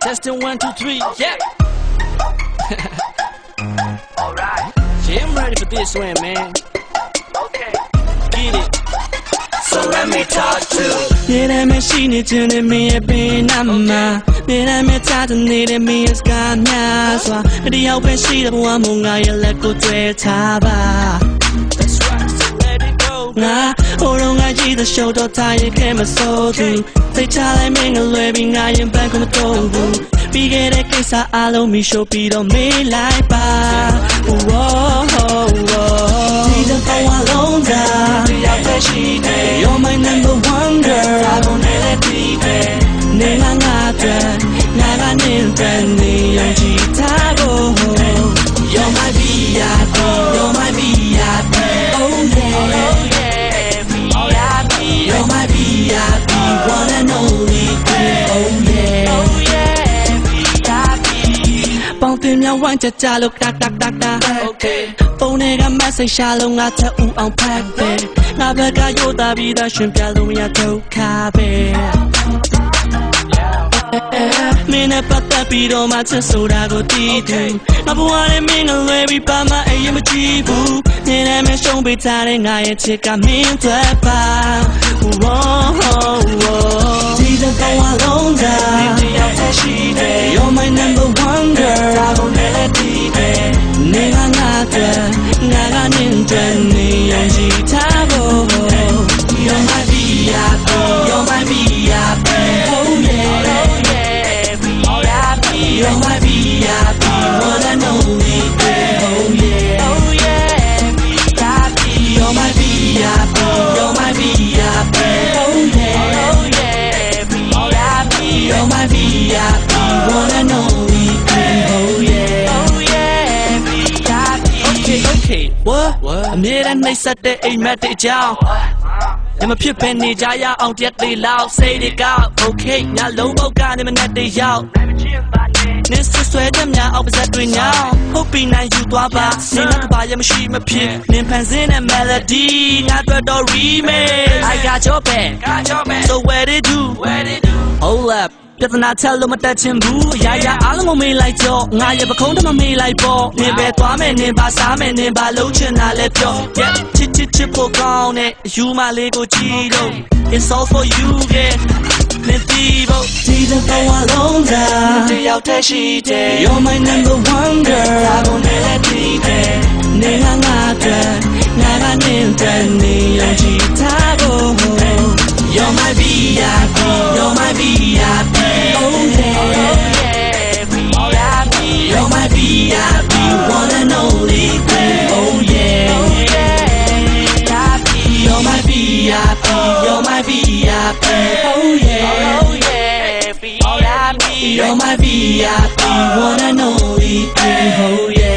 Testing 1, 2, 3, yeah. Alright. Yeah, I'm ready for this one, man. Okay. Get it. So let me talk to you. Need a machine to me a pin, Amma. Need a metal to need a me as Gamma. The open sheet of one moon, I let go to a taba. That's right, so let it go. Nah, hold on, I see the show, don't tie it, came a soul to. They tell I'm in a living, I am back on the toll. Be get a case, I'll me show beat on me like ba. Whoa, whoa. Need a go alone, you're my number one girl, I don't let it be there. Nena ngata, naga nintani, yung chitago. You're my VIP, you're my VIP. Oh yeah, VIP. You're my VIP, one and only queen. Oh yeah, VIP. Bumping your one to look da da da da. Okay. Phone a message, shallow, I tell you on pack bed. Never got your baby, the shrimp, yellow, ya to cabe. Minute, but the beat on my chest, so I go deep. I want to mean a lady by my aim of Jibu. Then I'm a show be telling I ain't chick, I mean to buy. Whoa, didn't go alone, you're my number one girl, I don't let it be there. Nena ngata, naga nintani, yung chitago. You're my VIP, you're my VIP. Oh yeah, VIP. You're my VIP, one and only. Oh yeah, VIP. You're my VIP, you're my VIP. Oh yeah, VIP. You're my VIP, one and only. Oh yeah, VIP. Okay, what? I'm here and they said they ain't met the job. I'm a pure penny, Jaya, on yet they loud, say they got okay. Now, logo got him and that they out. This is where them now, opposite doing now. Hoping I you guava, sing up by a machine, my pin, Nimpans in a melody, not the remix. I got your back, so where they do? Hold up. Just not tell them that Timbu, yeah, I'll me like yo. I have a cone to me like ball. Never Twame, never Salmon, never Lochin, I let go. Yeah, chip on it. You my little Cheeto. It's all for you, yeah. Nitivo, didn't go alone, you're my number one girl, I don't let it be there. Nena ngata, naga nintani, yung chitago. You're my VIP, you're my VIP. Oh yeah, VIP. You're my VIP, one and only queen. Oh yeah, VIP. You're my VIP, you're my VIP. Oh yeah, VIP. You're my VIP, one and only queen. Oh yeah.